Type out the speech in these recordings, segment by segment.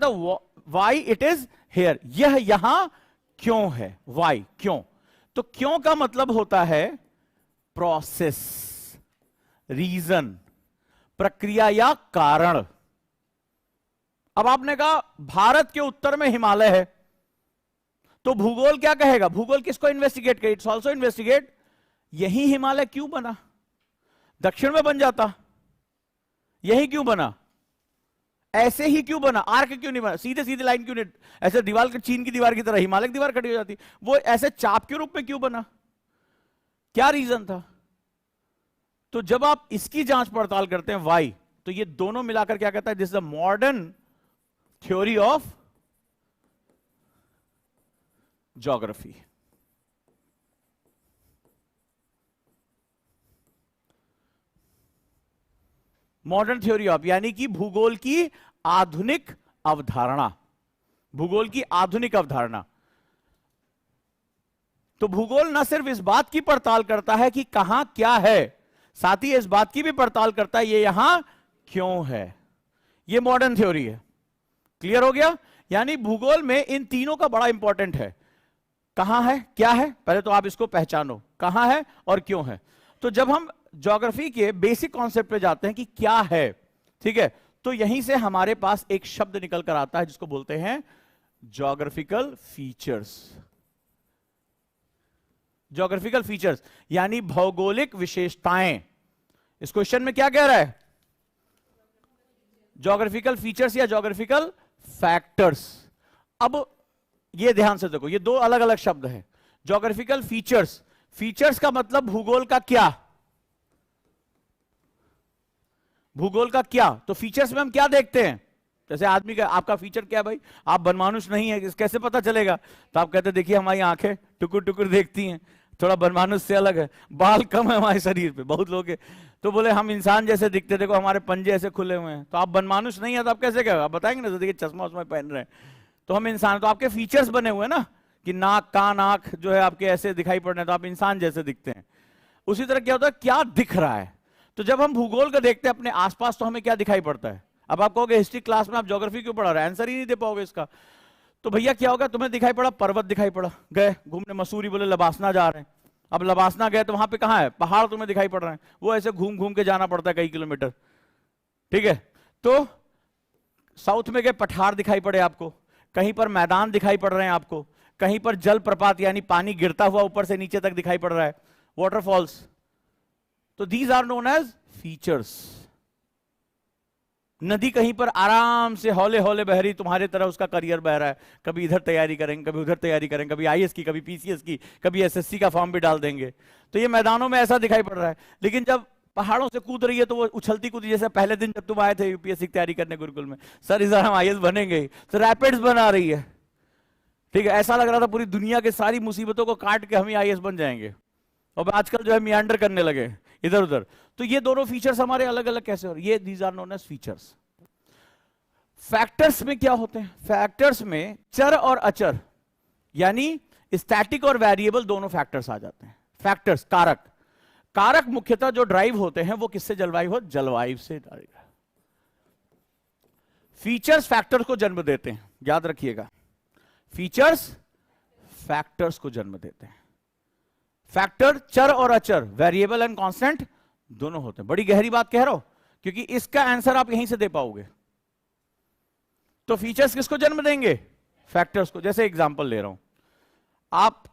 था why it is here, यह यहां क्यों है, वाई क्यों। तो क्यों का मतलब होता है प्रोसेस, रीजन, प्रक्रिया या कारण। अब आपने कहा भारत के उत्तर में हिमालय है, तो भूगोल क्या कहेगा, भूगोल किसको इन्वेस्टिगेट करे, इट्स ऑल्सो इन्वेस्टिगेट यही हिमालय क्यों बना, दक्षिण में बन जाता, यही क्यों बना, ऐसे ही क्यों बना, आर्क क्यों नहीं बना, सीधे सीधे लाइन क्यों नहीं, ऐसे दीवार के चीन की दीवार की तरह हिमालय की दीवार खड़ी हो जाती, वो ऐसे चाप के रूप में क्यों बना, क्या रीजन था। तो जब आप इसकी जांच पड़ताल करते हैं वाई, तो ये दोनों मिलाकर क्या कहता है, this is the modern theory of geography. Modern theory of यानी कि भूगोल की आधुनिक अवधारणा, भूगोल की आधुनिक अवधारणा। तो भूगोल न सिर्फ इस बात की पड़ताल करता है कि कहां क्या है, साथ ही इस बात की भी पड़ताल करता है ये यहां क्यों है। ये मॉडर्न थ्योरी है, क्लियर हो गया। यानी भूगोल में इन तीनों का बड़ा इंपॉर्टेंट है, कहां है, क्या है, पहले तो आप इसको पहचानो कहां है और क्यों है। तो जब हम ज्योग्राफी के बेसिक कॉन्सेप्ट पे जाते हैं कि क्या है, ठीक है, तो यहीं से हमारे पास एक शब्द निकल कर आता है जिसको बोलते हैं ज्योग्राफिकल फीचर्स। ज्योग्राफिकल फीचर्स यानी भौगोलिक विशेषताएं। इस क्वेश्चन में क्या कह रहा है, ज्योग्राफिकल फीचर्स या ज्योग्राफिकल फैक्टर्स। अब ये ध्यान से देखो, ये दो अलग अलग शब्द हैं। ज्योग्राफिकल फीचर्स, फीचर्स का मतलब भूगोल का क्या, भूगोल का क्या। तो फीचर्स में हम क्या देखते हैं, जैसे आदमी का, आपका फीचर क्या है भाई, आप बनमानुष नहीं है, कैसे पता चलेगा, तो आप कहते हैं देखिए हमारी आंखें टुकुर टुकुर देखती हैं, थोड़ा बनमानुष से अलग है, बाल कम है हमारे शरीर पे, बहुत लोग हैं, तो बोले हम इंसान जैसे दिखते, देखो हमारे पंजे ऐसे खुले हुए हैं, तो आप बनमानुष नहीं है, तो आप कैसे कहोगे, आप बताएंगे ना, तो देखिए चश्मा उस्मा पहन रहे हैं, तो हम इंसान, तो आपके फीचर्स बने हुए हैं ना, कि नाक कान आंख जो है आपके ऐसे दिखाई पड़ रहे हैं, तो आप इंसान जैसे दिखते हैं। उसी तरह क्या होता है, क्या दिख रहा है। तो जब हम भूगोल को देखते हैं अपने आसपास, तो हमें क्या दिखाई पड़ता है। अब आप कहोगे हिस्ट्री क्लास में आप ज्योग्राफी क्यों पढ़ा रहे हैं, आंसर ही नहीं दे पाओगे इसका। तो भैया क्या होगा, तुम्हें दिखाई पड़ा पर्वत, दिखाई पड़ा, गए घूमने मसूरी, बोले लबासना जा रहे हैं, अब लबासना गए तो वहां पे कहां है, पहाड़ तुम्हें दिखाई पड़ रहे हैं, वो ऐसे घूम घूम के जाना पड़ता है कई किलोमीटर, ठीक है। तो साउथ में गए, पठार दिखाई पड़े आपको, कहीं पर मैदान दिखाई पड़ रहे हैं आपको, कहीं पर जल प्रपात यानी पानी गिरता हुआ ऊपर से नीचे तक दिखाई पड़ रहा है, वाटरफॉल्स। तो these are known as features. नदी कहीं पर आराम से हौले हौले बह रही, तुम्हारे तरह उसका करियर बह रहा है, कभी इधर तैयारी करेंगे, कभी उधर तैयारी करेंगे, कभी आईएएस की, कभी पीसीएस की, कभी एसएससी का फॉर्म भी डाल देंगे, तो ये मैदानों में ऐसा दिखाई पड़ रहा है। लेकिन जब पहाड़ों से कूद रही है तो वो उछलती कूदी, जैसे पहले दिन जब तुम आए थे यूपीएससी की तैयारी करने गुरुकुल में, सर इस बार हम आईएएस बनेंगे, तो रैपिड्स बना रही है, ठीक है, ऐसा लग रहा था पूरी दुनिया के सारी मुसीबतों को काट के हम ही आईएएस बन जाएंगे, और आजकल जो है मियांडर करने लगे इधर उधर। तो ये दोनों फीचर्स हमारे अलग अलग कैसे हो रहे, ये these are known as features. Factors में क्या होते हैं, फैक्टर्स में चर और अचर यानी स्टैटिक और वेरिएबल दोनों फैक्टर्स आ जाते हैं। फैक्टर्स कारक, कारक मुख्यतः जो ड्राइव होते हैं वो किससे जलवायु हो, जलवायु से ड्राइव। फीचर्स फैक्टर्स को जन्म देते हैं, याद रखिएगा, फीचर्स फैक्टर्स को जन्म देते हैं। फैक्टर चर और अचर, वेरिएबल एंड कांस्टेंट दोनों होते हैं। बड़ी गहरी बात कह रहा हूं क्योंकि इसका आंसर आप यहीं से दे पाओगे। तो फीचर्स किसको जन्म देंगे, फैक्टर्स को। जैसे एग्जांपल ले रहा हूं, आप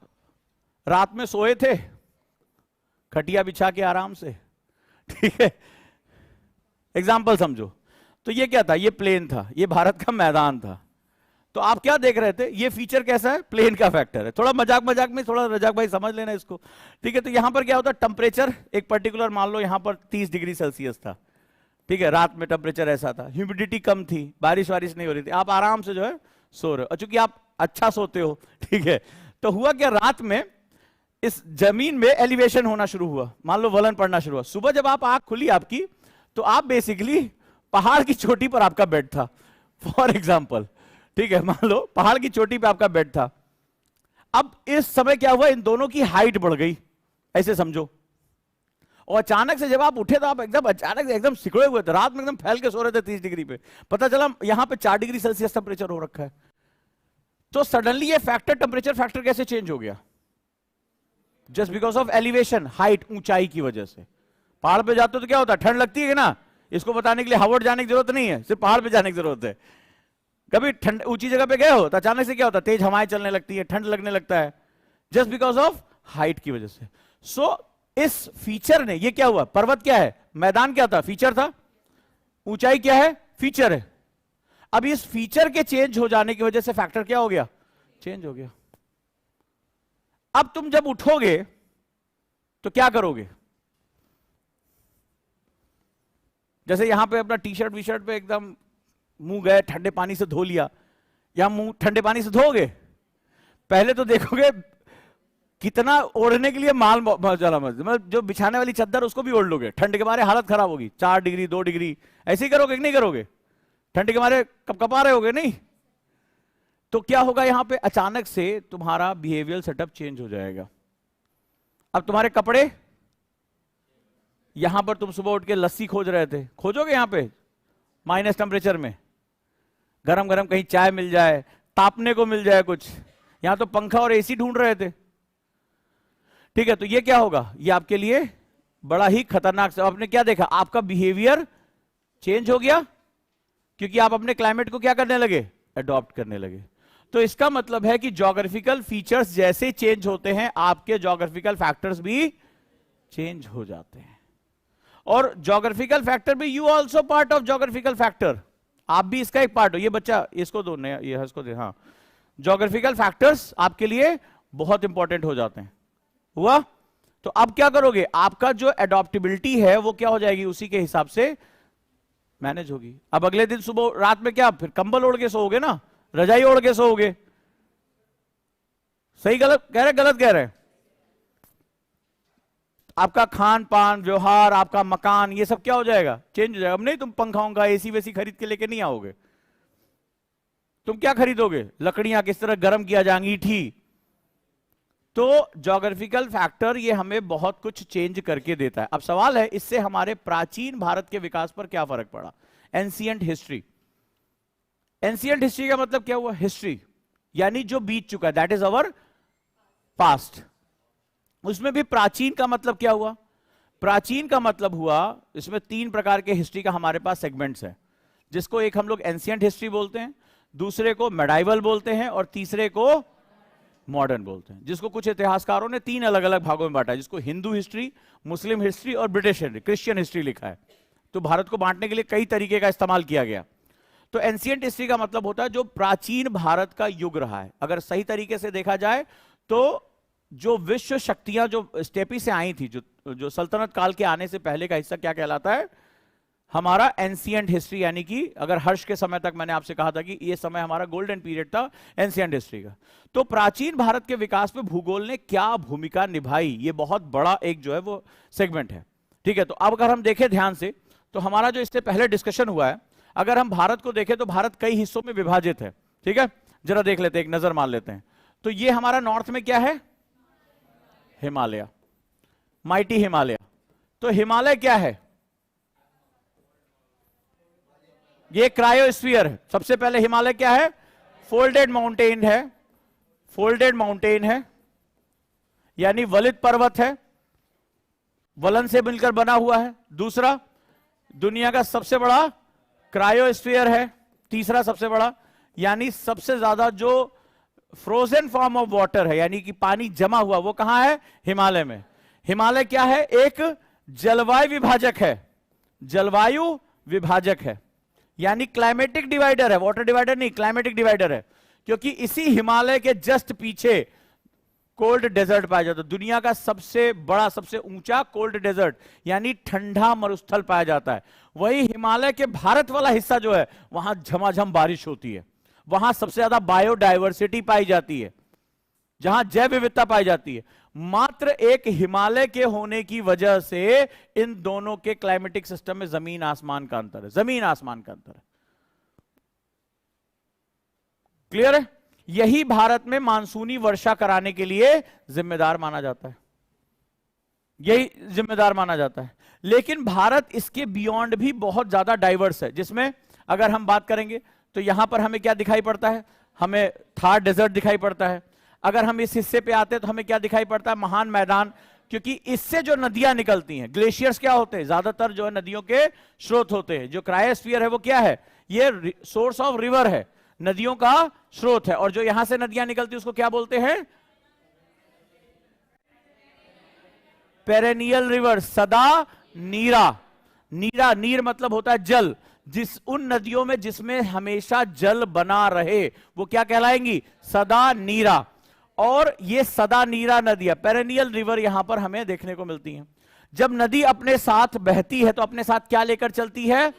रात में सोए थे खटिया बिछा के आराम से, ठीक है, एग्जांपल समझो। तो ये क्या था, ये प्लेन था, ये भारत का मैदान था, तो आप क्या देख रहे थे, ये फीचर कैसा है, प्लेन का फैक्टर है। थोड़ा मजाक मजाक में, थोड़ा रजाक भाई समझ लेना इसको, ठीक है। तो यहां पर क्या होता है, टेम्परेचर एक पर्टिकुलर, मान लो यहां पर 30 डिग्री सेल्सियस था, ठीक है, रात में टेम्परेचर ऐसा था, ह्यूमिडिटी कम थी, बारिश वारिश नहीं हो रही थी, आप आराम से जो है सो रहे हो, और चूंकि आप अच्छा सोते हो, ठीक है, तो हुआ क्या, रात में इस जमीन में एलिवेशन होना शुरू हुआ, मान लो वलन पड़ना शुरू हुआ। सुबह जब आप आंख खुली आपकी, तो आप बेसिकली पहाड़ की चोटी पर आपका बेड था, फॉर एग्जाम्पल, ठीक है, मान लो पहाड़ की चोटी पे आपका बेड था। अब इस समय क्या हुआ, इन दोनों की हाइट बढ़ गई, ऐसे समझो, और अचानक से जब आप उठे तो आप एकदम अचानक से एकदम सिकुड़े हुए थे, रात में एकदम फैल के सो रहे थे 30 डिग्री पे, पता चला यहां पे 4 डिग्री सेल्सियस टेम्परेचर हो रखा है। तो सडनली ये फैक्टर, टेम्परेचर फैक्टर कैसे चेंज हो गया? Just because of elevation, height, ऊंचाई की वजह से। पहाड़ पे जाते हो तो क्या होता है, ठंड लगती है ना, इसको बताने के लिए हार्वर्ड जाने की जरूरत नहीं है, सिर्फ पहाड़ पे जाने की जरूरत है। कभी ठंड ऊंची जगह पे गए हो तो अचानक से क्या होता है, तेज हवाएं चलने लगती है, ठंड लगने लगता है, जस्ट बिकॉज ऑफ हाइट की वजह से। सो इस फीचर ने, ये क्या हुआ, पर्वत क्या है, मैदान क्या था, फीचर था, ऊंचाई क्या है, फीचर है। अब इस फीचर के चेंज हो जाने की वजह से फैक्टर क्या हो गया, चेंज हो गया। अब तुम जब उठोगे तो क्या करोगे? जैसे यहां पे अपना टी शर्ट वी शर्ट पे एकदम मुंह गए, ठंडे पानी से धो लिया, या मुंह ठंडे पानी से धोगे? पहले तो देखोगे कितना ओढ़ने के लिए माल मतलब जो बिछाने वाली चद्दर उसको भी ओढ़ लोगे, ठंड के मारे हालत खराब होगी, 4 डिग्री 2 डिग्री, ऐसे ही करोगे कि नहीं करोगे? ठंड के मारे कपकपा रहे होगे नहीं? तो क्या होगा, यहां पे अचानक से तुम्हारा बिहेवियर सेटअप चेंज हो जाएगा। अब तुम्हारे कपड़े, यहां पर तुम सुबह उठ के लस्सी खोज रहे थे, खोजोगे यहां पे माइनस टेम्परेचर में, गरम गरम कहीं चाय मिल जाए, तापने को मिल जाए कुछ, यहां तो पंखा और एसी ढूंढ रहे थे। ठीक है, तो ये क्या होगा, ये आपके लिए बड़ा ही खतरनाक। आपने क्या देखा, आपका बिहेवियर चेंज हो गया, क्योंकि आप अपने क्लाइमेट को क्या करने लगे, अडॉप्ट करने लगे। तो इसका मतलब है कि ज्योग्राफिकल फीचर्स जैसे चेंज होते हैं, आपके ज्योग्राफिकल फैक्टर्स भी चेंज हो जाते हैं। और ज्योग्राफिकल फैक्टर भी, you also part of geographical factor, आप भी इसका एक पार्ट हो। ये बच्चा इसको दो, ये इसको दे, हाँ। ज्योग्राफिकल फैक्टर्स आपके लिए बहुत इंपॉर्टेंट हो जाते हैं। हुआ? तो अब क्या करोगे, आपका जो एडॉप्टेबिलिटी है वो क्या हो जाएगी, उसी के हिसाब से मैनेज होगी। अब अगले दिन सुबह रात में क्या, फिर कंबल ओढ़ के सोओगे ना, रजाई ओढ़ के सोओगे। सही गलत कह रहे, गलत कह रहे? आपका खान पान, व्यवहार, आपका मकान, ये सब क्या हो जाएगा, चेंज हो जाएगा। अब नहीं तुम पंखा होगा, एसी वेसी खरीद के लेके नहीं आओगे, तुम क्या खरीदोगे, लकड़ियां किस तरह गर्म किया जाए, अंगीठी। तो ज्योग्राफिकल फैक्टर ये हमें बहुत कुछ चेंज करके देता है। अब सवाल है, इससे हमारे प्राचीन भारत के विकास पर क्या फर्क पड़ा? Ancient history. एंशिएंट हिस्ट्री का मतलब क्या हुआ, हिस्ट्री यानी जो बीत चुका है, दैट इज अवर पास्ट। उसमें भी प्राचीन का मतलब क्या हुआ, प्राचीन का मतलब हुआ, इसमें 3 प्रकार के हिस्ट्री का हमारे पास सेगमेंट्स है, जिसको एक हम लोग एंशिएंट हिस्ट्री बोलते हैं, दूसरे को मेडाइवल बोलते हैं, और तीसरे को मॉडर्न बोलते हैं, जिसको कुछ इतिहासकारों ने 3 अलग अलग भागों में बांटा है, जिसको हिंदू हिस्ट्री, मुस्लिम हिस्ट्री और ब्रिटिश हिस्ट्री, क्रिश्चियन हिस्ट्री लिखा है। तो भारत को बांटने के लिए कई तरीके का इस्तेमाल किया गया। तो एंशिएंट हिस्ट्री का मतलब होता है जो प्राचीन भारत का युग रहा है। अगर सही तरीके से देखा जाए तो जो विश्व शक्तियां जो स्टेपी से आई थी, जो सल्तनत काल के आने से पहले का हिस्सा क्या कहलाता है, हमारा एंशिएंट हिस्ट्री। यानी कि अगर हर्ष के समय तक मैंने आपसे कहा था कि ये समय हमारा गोल्डन पीरियड था एंशिएंट हिस्ट्री का। तो प्राचीन भारत के विकास में भूगोल ने क्या भूमिका निभाई, ये बहुत बड़ा एक जो है वो सेगमेंट है। ठीक है, तो अब अगर हम देखें ध्यान से, तो हमारा जो इससे पहले डिस्कशन हुआ है, अगर हम भारत को देखें तो भारत कई हिस्सों में विभाजित है। ठीक है, जरा देख लेते हैं, एक नजर मार लेते हैं। तो ये हमारा नॉर्थ में क्या है, हिमालय, माइटी हिमालय। तो हिमालय क्या है, ये क्रायोस्फीयर है। सबसे पहले हिमालय क्या है, फोल्डेड माउंटेन है, फोल्डेड माउंटेन है, यानी वलित पर्वत है, वलन से मिलकर बना हुआ है। दूसरा, दुनिया का सबसे बड़ा क्रायोस्फीयर है। तीसरा सबसे बड़ा, यानी सबसे ज्यादा जो फ्रोजन फॉर्म ऑफ वाटर है, यानी कि पानी जमा हुआ, वो कहां है, हिमालय में। हिमालय क्या है, एक जलवायु विभाजक है, जलवायु विभाजक है, यानी क्लाइमेटिक डिवाइडर है, वाटर डिवाइडर नहीं, क्लाइमेटिक डिवाइडर है। क्योंकि इसी हिमालय के जस्ट पीछे कोल्ड डेजर्ट पाया जाता है, दुनिया का सबसे बड़ा, सबसे ऊंचा कोल्ड डेजर्ट, यानी ठंडा मरुस्थल पाया जाता है। वही हिमालय के भारत वाला हिस्सा जो है, वहां झमाझम बारिश होती है, वहां सबसे ज्यादा बायोडायवर्सिटी पाई जाती है, जहां जैव विविधता पाई जाती है। मात्र एक हिमालय के होने की वजह से इन दोनों के क्लाइमेटिक सिस्टम में जमीन आसमान का अंतर है, जमीन आसमान का अंतर है। क्लियर है? यही भारत में मानसूनी वर्षा कराने के लिए जिम्मेदार माना जाता है। यही जिम्मेदार माना जाता है। लेकिन भारत इसके बियॉन्ड भी बहुत ज्यादा डाइवर्स है, जिसमें अगर हम बात करेंगे तो यहां पर हमें क्या दिखाई पड़ता है, हमें थार डेजर्ट दिखाई पड़ता है। अगर हम इस हिस्से पे आते हैं तो हमें क्या दिखाई पड़ता है, महान मैदान, क्योंकि इससे जो नदियां निकलती हैं, ग्लेशियर्स क्या होते हैं, ज्यादातर जो है नदियों के स्रोत होते हैं। जो क्रायोस्फीयर है वो क्या है, ये सोर्स ऑफ रिवर है, नदियों का स्रोत है। और जो यहां से नदियां निकलती है उसको क्या बोलते हैं, पेरेनियल रिवर, सदा नीरा। नीरा, नीर मतलब होता है जल, जिस उन नदियों में जिसमें हमेशा जल बना रहे वो क्या कहलाएंगी, सदा नीरा। और ये सदा नीरा नदियां, पेरेनियल रिवर यहां पर हमें देखने को मिलती हैं। जब नदी अपने साथ बहती है तो अपने साथ क्या लेकर चलती है,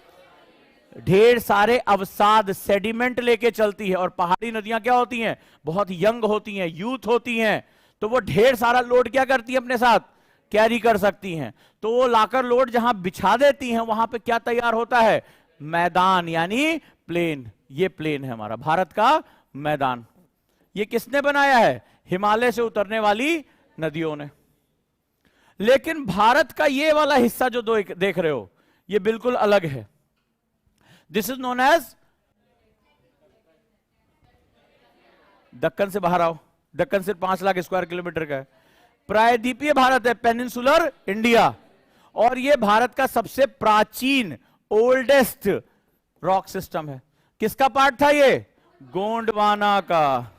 ढेर सारे अवसाद, सेडिमेंट लेके चलती है। और पहाड़ी नदियां क्या होती हैं, बहुत यंग होती हैं, यूथ होती हैं, तो वो ढेर सारा लोड क्या करती है, अपने साथ कैरी कर सकती हैं। तो वो लाकर लोड जहां बिछा देती हैं वहां पे क्या तैयार होता है, मैदान, यानी प्लेन। ये प्लेन है हमारा भारत का मैदान। ये किसने बनाया है, हिमालय से उतरने वाली नदियों ने। लेकिन भारत का ये वाला हिस्सा जो देख रहे हो ये बिल्कुल अलग है। This is known as, Deccan से बाहर आओ, दक्कन सिर्फ 5 लाख स्क्वायर किलोमीटर का है। प्रायद्वीपीय भारत है, पेनिनसुलर इंडिया। और यह भारत का सबसे प्राचीन, ओल्डेस्ट रॉक सिस्टम है। किसका पार्ट था ये, गोंडवाना का,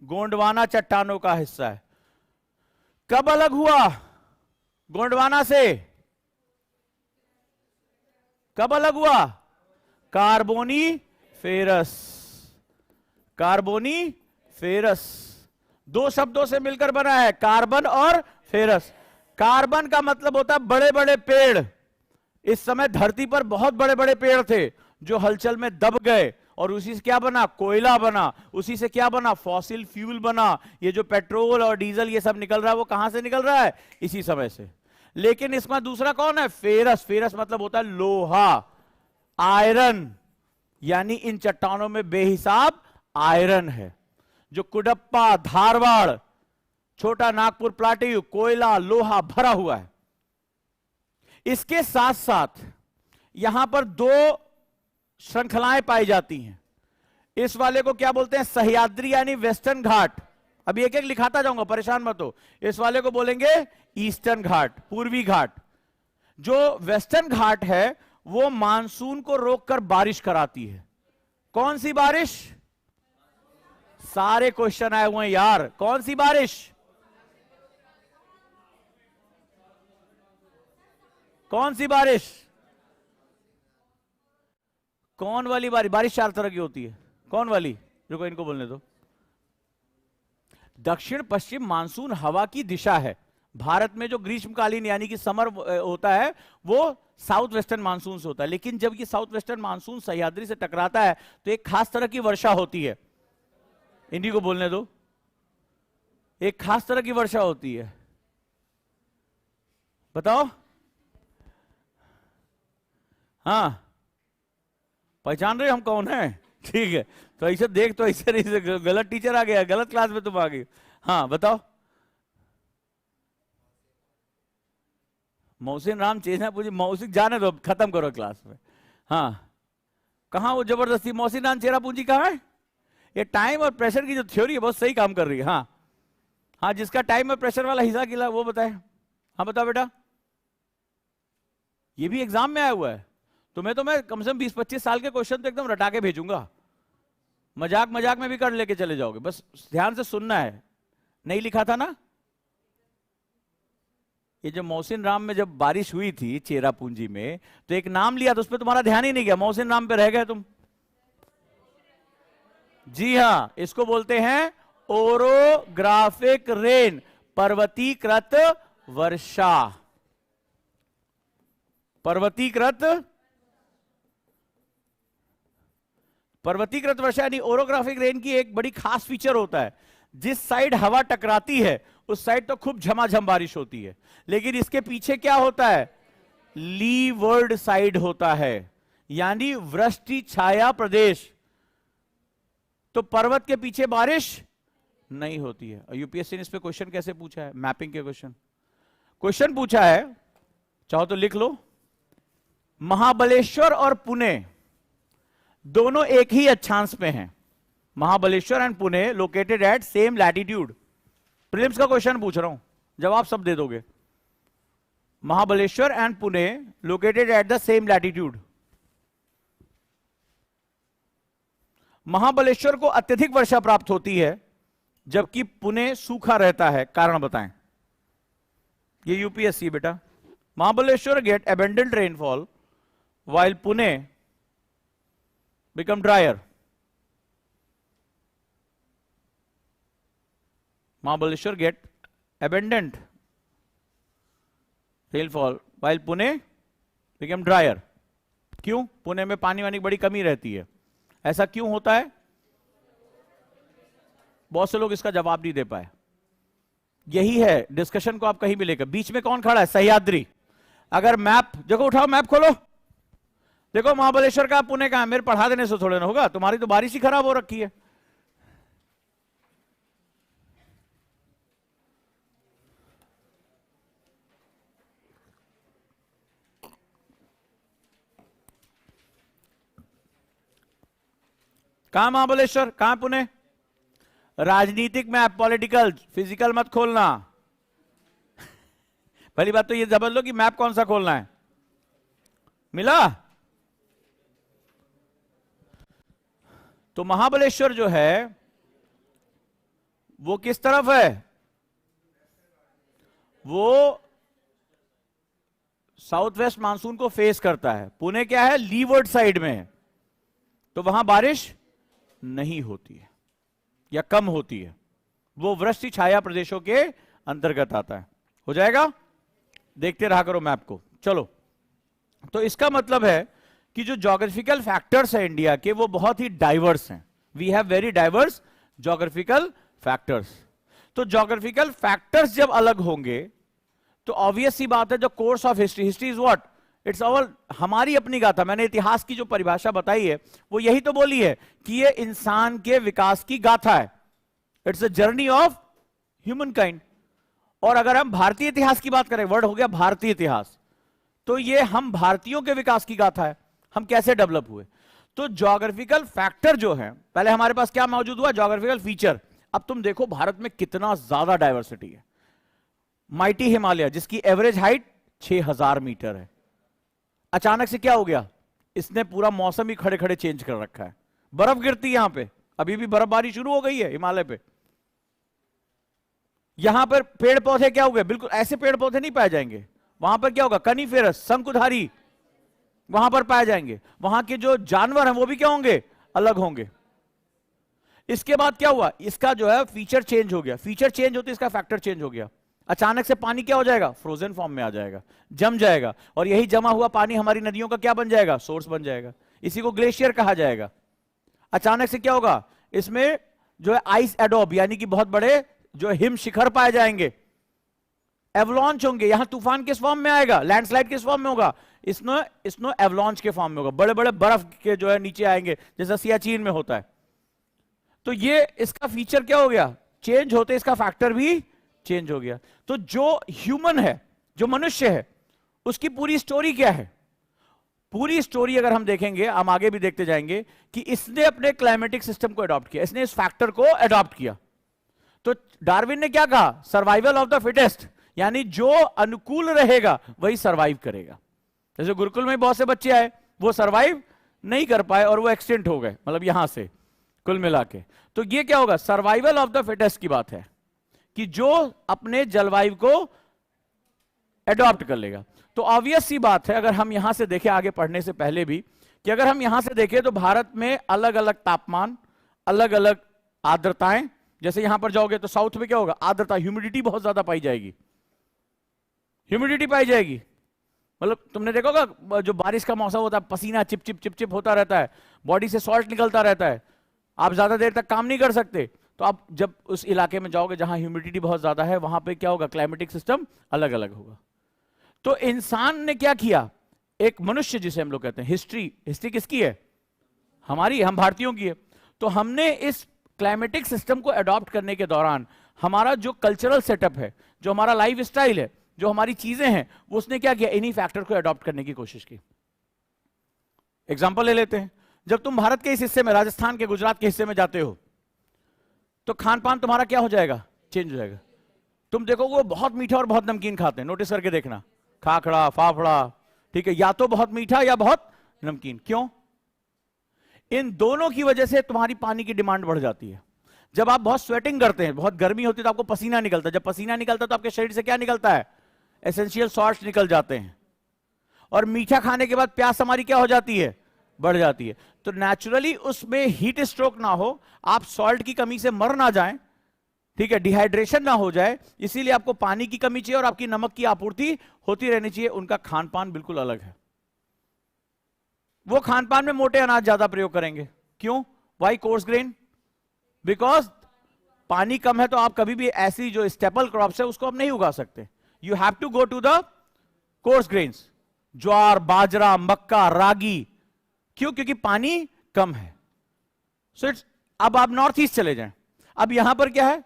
गोंडवाना चट्टानों का हिस्सा है। कब अलग हुआ गोंडवाना से, कब अलग हुआ, कार्बोनी फेरस, कार्बोनी फेरस, दो शब्दों से मिलकर बना है, कार्बन और फेरस। कार्बन का मतलब होता है बड़े बड़े पेड़। इस समय धरती पर बहुत बड़े बड़े पेड़ थे जो हलचल में दब गए, और उसी से क्या बना, कोयला बना। उसी से क्या बना, फॉसिल फ्यूल बना। ये जो पेट्रोल और डीजल ये सब निकल रहा है वो कहां से निकल रहा है, इसी समय से। लेकिन इसमें दूसरा कौन है, फेरस। फेरस मतलब होता है लोहा, आयरन, यानी इन चट्टानों में बेहिसाब आयरन है। जो कुडप्पा, धारवाड़, छोटा नागपुर प्लाटेयू, कोयला, लोहा भरा हुआ है। इसके साथ साथ यहां पर 2 श्रृंखलाएं पाई जाती हैं। इस वाले को क्या बोलते हैं, सह्याद्री यानी वेस्टर्न घाट। अभी एक एक लिखाता जाऊंगा, परेशान मत हो। इस वाले को बोलेंगे ईस्टर्न घाट, पूर्वी घाट। जो वेस्टर्न घाट है वो मानसून को रोककर बारिश कराती है। कौन सी बारिश, सारे क्वेश्चन आए हुए हैं यार, कौन सी बारिश, कौन सी बारिश, कौन वाली बारिश, बारिश 4 तरह की होती है, कौन वाली, रुको इनको बोलने दो। दक्षिण पश्चिम मानसून हवा की दिशा है। भारत में जो ग्रीष्मकालीन यानी कि समर होता है वो साउथ वेस्टर्न मानसून से होता है। लेकिन जब ये साउथ वेस्टर्न मानसून सह्याद्री से टकराता है तो एक खास तरह की वर्षा होती है, इन्हीं को बोलने दो, एक खास तरह की वर्षा होती है। बताओ, हाँ पहचान रहे हम कौन है, ठीक है। तो ऐसे देख, तो ऐसे नहीं, गलत टीचर आ गया, गलत क्लास में तुम आ गए। हाँ बताओ, मोहसिन राम चेतना पूछी, मौसिक जाने दो, खत्म करो क्लास में। हाँ कहां वो जबरदस्ती, मोहसिन राम चेहरा पूंजी कहां है। ये टाइम और प्रेशर की जो थ्योरी है बहुत सही काम कर रही है। हाँ हाँ, जिसका टाइम और प्रेशर वाला हिसाब गिला वो बताए। हाँ बताओ बेटा, ये भी एग्जाम में आया हुआ है। तुम्हें तो मैं कम से कम 20-25 साल के क्वेश्चन तो एकदम रटा के भेजूंगा, मजाक मजाक में भी कर लेके चले जाओगे, बस ध्यान से सुनना है। नहीं लिखा था ना, ये जो मोहसिन राम में जब बारिश हुई थी चेरापूंजी में, तो एक नाम लिया, तो उस पर तुम्हारा ध्यान ही नहीं गया, मोहसिन राम पे रह गए तुम। जी हां, इसको बोलते हैं ओरोग्राफिक रेन, पर्वतीकृत वर्षा। पर्वतीकृत वर्षा यानी ओरोग्राफिक रेन की एक बड़ी खास फीचर होता है, जिस साइड हवा टकराती है उस साइड तो खूब झमाझम बारिश होती है, लेकिन इसके पीछे क्या होता है, लीवर्ड साइड होता है, यानी वृष्टि छाया प्रदेश। तो पर्वत के पीछे बारिश नहीं होती है। यूपीएससी ने इस पे क्वेश्चन कैसे पूछा है, मैपिंग के क्वेश्चन। क्वेश्चन पूछा है, चाहो तो लिख लो, महाबलेश्वर और पुणे दोनों एक ही अक्षांश में हैं। Mahabaleshwar and Pune located at same latitude. Prelims का क्वेश्चन पूछ रहा हूं, जवाब सब दे दोगे। Mahabaleshwar and Pune located at the same latitude. Mahabaleshwar को अत्यधिक वर्षा प्राप्त होती है जबकि पुणे सूखा रहता है, कारण बताएं। ये यूपीएससी बेटा। Mahabaleshwar get abundant rainfall while Pune become drier. Mahabaleshwar get abundant rainfall while Pune become drier. क्यों? पुणे में पानी वानी बड़ी कमी रहती है, ऐसा क्यों होता है? बहुत से लोग इसका जवाब नहीं दे पाए। यही है डिस्कशन को आप कहीं भी लेकर। बीच में कौन खड़ा है? सह्याद्री। अगर मैप देखो, उठाओ मैप खोलो, देखो महाबलेश्वर का पुणे का है। मेरे पढ़ा देने से थोड़े ना होगा, तुम्हारी तो बारिश ही खराब हो रखी है। कहां महाबलेश्वर, कहां पुणे? राजनीतिक मैप, पॉलिटिकल, फिजिकल मत खोलना। पहली बात तो ये समझ लो कि मैप कौन सा खोलना है। मिला? तो महाबलेश्वर जो है वो किस तरफ है? वो साउथ वेस्ट मानसून को फेस करता है। पुणे क्या है? लीवर्ड साइड में है, तो वहां बारिश नहीं होती है या कम होती है। वो वृष्टि छाया प्रदेशों के अंतर्गत आता है। हो जाएगा? देखते रहा करो मैप को। चलो, तो इसका मतलब है कि जो ज्योग्राफिकल फैक्टर्स है इंडिया के, वो बहुत ही डाइवर्स हैं। We have very diverse geographical factors. तो ज्योग्राफिकल फैक्टर्स जब अलग होंगे तो ऑब्वियस सी बात है, जो course of history, history is what? It's our, हमारी अपनी गाथा। मैंने इतिहास की जो परिभाषा बताई है वो यही तो बोली है कि ये इंसान के विकास की गाथा है। It's a journey of human kind. और अगर हम भारतीय इतिहास की बात करें, वर्ड हो गया भारतीय इतिहास, तो ये हम भारतीयों के विकास की गाथा है, हम कैसे डेवलप हुए। तो ज्योग्राफिकल फैक्टर जो है, पहले हमारे पास क्या मौजूद हुआ? Geographical feature. अब तुम देखो भारत में कितना ज्यादा डाइवर्सिटी है। माइटी हिमालय जिसकी एवरेज हाइट 6000 मीटर है, अचानक से क्या हो गया? इसने पूरा मौसम ही खड़े खड़े चेंज कर रखा है। बर्फ गिरती है यहां पे, अभी भी बर्फबारी शुरू हो गई है हिमालय पे। यहां पर पेड़ पौधे क्या हो गए? बिल्कुल ऐसे पेड़ पौधे नहीं पाए जाएंगे। वहां पर क्या होगा? कनीफेरस, शंकुधारी वहां पर पाए जाएंगे। वहां के जो जानवर हैं वो भी क्या होंगे? अलग होंगे। इसके बाद क्या हुआ? इसका जो है फीचर चेंज हो गया। फीचर चेंज होते इसका फैक्टर चेंज हो गया। अचानक से पानी क्या हो जाएगा? फ्रोजन फॉर्म में आ जाएगा, जम जाएगा। और यही जमा हुआ पानी हमारी नदियों का क्या बन जाएगा? सोर्स बन जाएगा। इसी को ग्लेशियर कहा जाएगा। अचानक से क्या होगा? इसमें जो है आइस एडोब, यानी कि बहुत बड़े जो हिम शिखर पाए जाएंगे। एवलॉन्च होंगे। यहां तूफान किस फॉर्म में आएगा? लैंडस्लाइड किस फॉर्म में होगा? स्नो एवलॉन्च के फॉर्म में होगा। बड़े बड़े बर्फ के जो है नीचे आएंगे, जैसा सियाचिन में होता है। तो ये इसका फीचर क्या हो गया? चेंज होते इसका फैक्टर भी चेंज हो गया। तो जो ह्यूमन है, जो मनुष्य है, उसकी पूरी स्टोरी क्या है? पूरी स्टोरी अगर हम देखेंगे, हम आगे भी देखते जाएंगे कि इसने अपने क्लाइमेटिक सिस्टम को अडॉप्ट किया, इसने इस फैक्टर को अडॉप्ट किया। तो डार्विन ने क्या कहा? सर्वाइवल ऑफ द फिटेस्ट, यानी जो अनुकूल रहेगा वही सर्वाइव करेगा। जैसे गुरुकुल में बहुत से बच्चे आए, वो सर्वाइव नहीं कर पाए और वो एक्सटेंट हो गए, मतलब यहां से कुल मिला के। तो ये क्या होगा? सर्वाइवल ऑफ द फिटेस्ट की बात है कि जो अपने जलवायु को एडॉप्ट कर लेगा। तो ऑब्वियस सी बात है, अगर हम यहां से देखें आगे पढ़ने से पहले भी, कि अगर हम यहां से देखें तो भारत में अलग अलग तापमान, अलग अलग आर्द्रताएं। जैसे यहां पर जाओगे तो साउथ में क्या होगा? आर्द्रता, ह्यूमिडिटी बहुत ज्यादा पाई जाएगी। ह्यूमिडिटी पाई जाएगी, मतलब तुमने देखा होगा जो बारिश का मौसम होता है, पसीना चिप चिप चिप चिप होता रहता है, बॉडी से सॉल्ट निकलता रहता है, आप ज्यादा देर तक काम नहीं कर सकते। तो आप जब उस इलाके में जाओगे जहां ह्यूमिडिटी बहुत ज्यादा है, वहां पे क्या होगा? क्लाइमेटिक सिस्टम अलग अलग होगा। तो इंसान ने क्या किया? एक मनुष्य जिसे हम लोग कहते हैं, हिस्ट्री किसकी है? हमारी, हम भारतीयों की है। तो हमने इस क्लाइमेटिक सिस्टम को अडॉप्ट करने के दौरान हमारा जो कल्चरल सेटअप है, जो हमारा लाइफ स्टाइल है, जो हमारी चीजें हैं, वो उसने क्या किया, इन्हीं फैक्टर को अडॉप्ट करने की कोशिश की। एग्जाम्पल ले लेते हैं, जब तुम भारत के इस हिस्से में, राजस्थान के, गुजरात के हिस्से में जाते हो, तो खान पान तुम्हारा क्या हो जाएगा, चेंज हो जाएगा। तुम देखोगे वो बहुत मीठा और बहुत नमकीन खाते हैं, नोटिस करके देखना, खाखड़ा, फाफड़ा, ठीक है, या तो बहुत मीठा या बहुत नमकीन। क्यों? इन दोनों की वजह से तुम्हारी पानी की डिमांड बढ़ जाती है। जब आप बहुत स्वेटिंग करते हैं, बहुत गर्मी होती है, तो आपको पसीना निकलता है। जब पसीना निकलता है तो आपके शरीर से क्या निकलता है, एसेंशियल सॉल्ट्स निकल जाते हैं। और मीठा खाने के बाद प्यास हमारी क्या हो जाती है, बढ़ जाती है। तो नेचुरली उसमें हीट स्ट्रोक ना हो, आप सॉल्ट की कमी से मर ना जाएं, ठीक है, डिहाइड्रेशन ना हो जाए, इसीलिए आपको पानी की कमी चाहिए और आपकी नमक की आपूर्ति होती रहनी चाहिए। उनका खान पान बिल्कुल अलग है। वो खान पान में मोटे अनाज ज्यादा प्रयोग करेंगे। क्यों? Y coarse grain? बिकॉज पानी कम है, तो आप कभी भी ऐसी जो स्टेपल क्रॉप्स है उसको आप नहीं उगा सकते। You have to go to the coarse grains, jowar, bajra, makka, ragi. क्यों? क्योंकि पानी कम है। सो इट्स, अब आप नॉर्थ ईस्ट चले जाएं, अब यहां पर क्या है,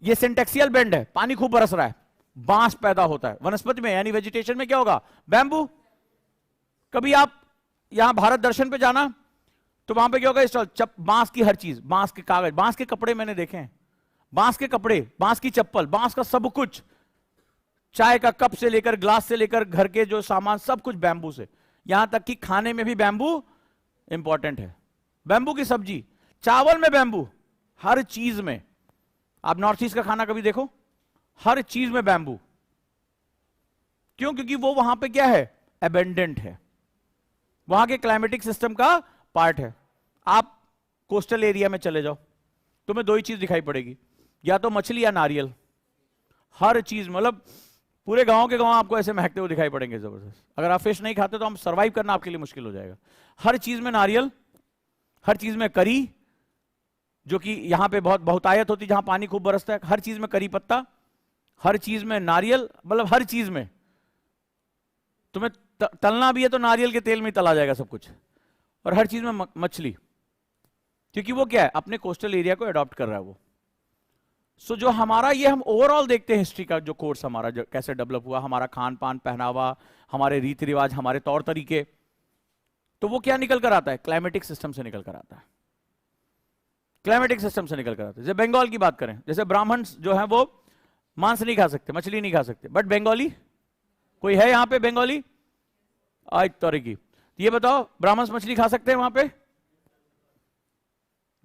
ये सिंटेक्सियल बेंड है, पानी खूब बरस रहा है, बांस पैदा होता है वनस्पति में, यानी वेजिटेशन में क्या होगा, बैम्बू। कभी आप यहां भारत दर्शन पे जाना तो वहां पे क्या होगा, स्टॉल, बांस की हर चीज, बांस के कागज, बांस के कपड़े मैंने देखे हैं, बांस के कपड़े, बांस की चप्पल, बांस का सब कुछ, चाय का कप से लेकर, ग्लास से लेकर, घर के जो सामान, सब कुछ बैम्बू से। यहां तक कि खाने में भी बैम्बू इंपॉर्टेंट है। बैम्बू की सब्जी, चावल में बैम्बू, हर चीज में। आप नॉर्थ ईस्ट का खाना कभी देखो, हर चीज में बैम्बू। क्यों? क्योंकि वो वहां पे क्या है, एबेंडेंट है, वहां के क्लाइमेटिक सिस्टम का पार्ट है। आप कोस्टल एरिया में चले जाओ, तुम्हें दो ही चीज दिखाई पड़ेगी, या तो मछली या नारियल। हर चीज, मतलब पूरे गांव के गांव आपको ऐसे महकते हुए दिखाई पड़ेंगे जबरदस्त। अगर आप फिश नहीं खाते तो हम सर्वाइव करना आपके लिए मुश्किल हो जाएगा। हर चीज में नारियल, हर चीज में करी, जो कि यहां पे बहुत बहुतायत होती है जहां पानी खूब बरसता है, हर चीज में करी पत्ता, हर चीज में नारियल, मतलब हर चीज में। तुम्हें तलना भी है तो नारियल के तेल में तला जाएगा सब कुछ। और हर चीज में मछली, क्योंकि वो क्या है, अपने कोस्टल एरिया को अडॉप्ट कर रहा है वो। सो जो हमारा ये हम ओवरऑल देखते हैं हिस्ट्री का जो कोर्स हमारा जो कैसे डेवलप हुआ, हमारा खान पान, पहनावा, हमारे रीति रिवाज, हमारे तौर तरीके, तो वो क्या निकल कर आता है, क्लाइमेटिक सिस्टम से निकल कर आता है। क्लाइमेटिक सिस्टम से निकल कर आता है। जैसे बंगाल की बात करें, जैसे ब्राह्मण जो है वो मांस नहीं खा सकते, मछली नहीं खा सकते, बट बंगाली कोई है यहां पे बंगाली आज तौर की, ये बताओ ब्राह्मण मछली खा सकते हैं वहां पे?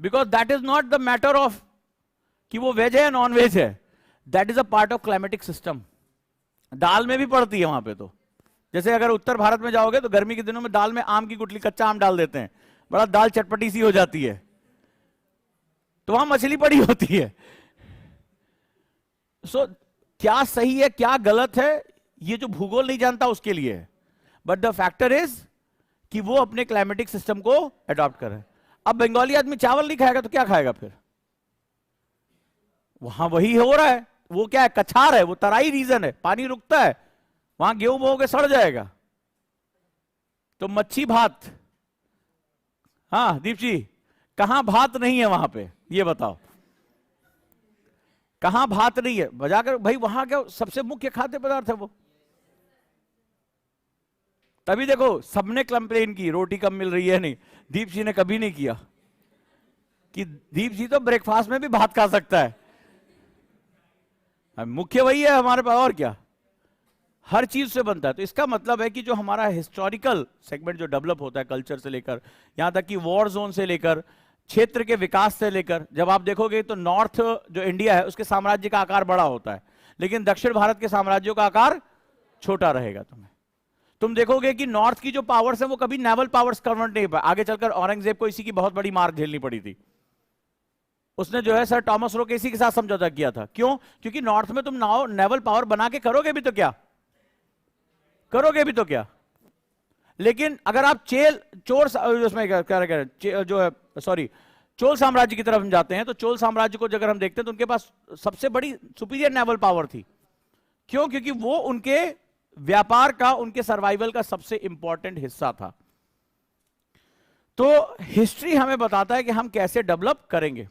Because that is not the matter of कि वो वेज है या नॉन वेज है, that is a part of climatic system. दाल में भी पड़ती है वहां पे। तो जैसे अगर उत्तर भारत में जाओगे तो गर्मी के दिनों में दाल में आम की गुठली, कच्चा आम डाल देते हैं, बड़ा दाल चटपटी सी हो जाती है, तो वहां मछली पड़ी होती है। सो क्या सही है क्या गलत है, ये जो भूगोल नहीं जानता उसके लिए है, बट द फैक्टर इज कि वो अपने क्लाइमेटिक सिस्टम को अडॉप्ट कर रहे हैं। अब बंगाली आदमी चावल नहीं खाएगा तो क्या खाएगा फिर? वहां वही हो रहा है, वो क्या है, कछार है, वो तराई रीजन है, पानी रुकता है, वहां गेहूं बोओगे सड़ जाएगा। तो मच्छी भात, हाँ दीप जी, कहां भात नहीं है वहां पे, ये बताओ कहां भात नहीं है? बजाकर भाई वहां क्या सबसे मुख्य खाद्य पदार्थ है वो। तभी देखो सबने कंप्लेन की रोटी कम मिल रही है, नहीं, दीप जी ने कभी नहीं किया कि दीप जी तो ब्रेकफास्ट में भी भात खा सकता है। मुख्य वही है हमारे पास, और क्या, हर चीज से बनता है। तो इसका मतलब है कि जो हमारा हिस्टोरिकल सेगमेंट जो डेवलप होता है कल्चर से लेकर, यहां तक कि वॉर जोन से लेकर, क्षेत्र के विकास से लेकर, जब आप देखोगे तो नॉर्थ जो इंडिया है उसके साम्राज्य का आकार बड़ा होता है, लेकिन दक्षिण भारत के साम्राज्यों का आकार छोटा रहेगा। तुम देखोगे कि नॉर्थ की जो पावर्स है वो कभी नेवल पावर्स कन्वर्ट नहीं पाए। आगे चलकर औरंगजेब को इसी की बहुत बड़ी मार झेलनी पड़ी थी। उसने जो है सर टॉमस रो केसी के साथ समझौता किया था। क्यों? क्योंकि नॉर्थ में तुम नेवल पावर बना के करोगे भी तो क्या, करोगे भी तो क्या, लेकिन अगर आप उसमें क्या जो है सॉरी चोल साम्राज्य की तरफ हम जाते हैं, तो चोल साम्राज्य को अगर हम देखते हैं तो उनके पास सबसे बड़ी सुपीरियर नेवल पावर थी। क्यों? क्योंकि वो उनके व्यापार का, उनके सर्वाइवल का सबसे इंपॉर्टेंट हिस्सा था। तो हिस्ट्री हमें बताता है कि हम कैसे डेवलप करेंगे।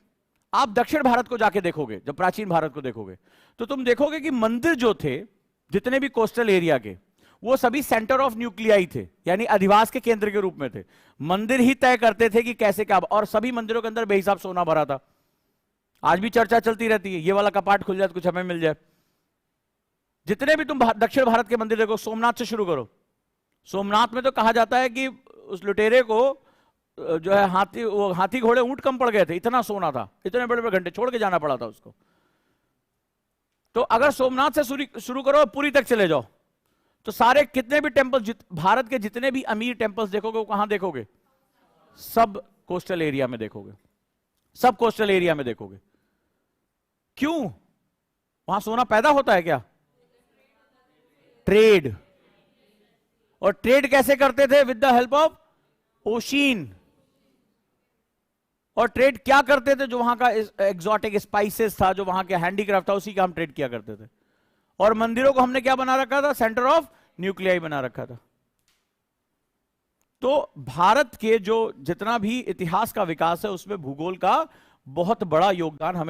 आप दक्षिण भारत को जाके देखोगे, जब प्राचीन भारत को देखोगे तो तुम देखोगे कि मंदिर जो थे, जितने भी कोस्टल एरिया के, वो सभी सेंटर ऑफ न्यूक्लियाई थे, यानी अधिवास के केंद्र के रूप में थे। मंदिर ही तय करते थे कि कैसे क्या, और सभी मंदिरों के अंदर बेहिसाब सोना भरा था। आज भी चर्चा चलती रहती है, ये वाला कपाट खुल जाए तो कुछ हमें मिल जाए। जितने भी तुम दक्षिण भारत के मंदिर देखो, सोमनाथ से शुरू करो। सोमनाथ में तो कहा जाता है कि उस लुटेरे को जो है हाथी घोड़े ऊंट कम पड़ गए थे, इतना सोना था, इतने बड़े बड़े घंटे छोड़ के जाना पड़ा था उसको। तो अगर सोमनाथ से शुरू करो, पुरी तक चले जाओ, तो सारे कितने भी टेंपल्स, भारत के जितने भी अमीर टेंपल्स देखोगे, वो कहां देखोगे? सब कोस्टल एरिया में देखोगे, सब कोस्टल एरिया में देखोगे। क्यों? वहां सोना पैदा होता है क्या? ट्रेड। और ट्रेड कैसे करते थे? With the help of ocean. और ट्रेड क्या करते थे? जो वहां का एक्सोटिक स्पाइसेस था, जो वहां के हैंडीक्राफ्ट था, उसी का हम ट्रेड किया करते थे। और मंदिरों को हमने क्या बना रखा था? सेंटर ऑफ न्यूक्लियाई बना रखा था। तो भारत के जो जितना भी इतिहास का विकास है, उसमें भूगोल का बहुत बड़ा योगदान हमें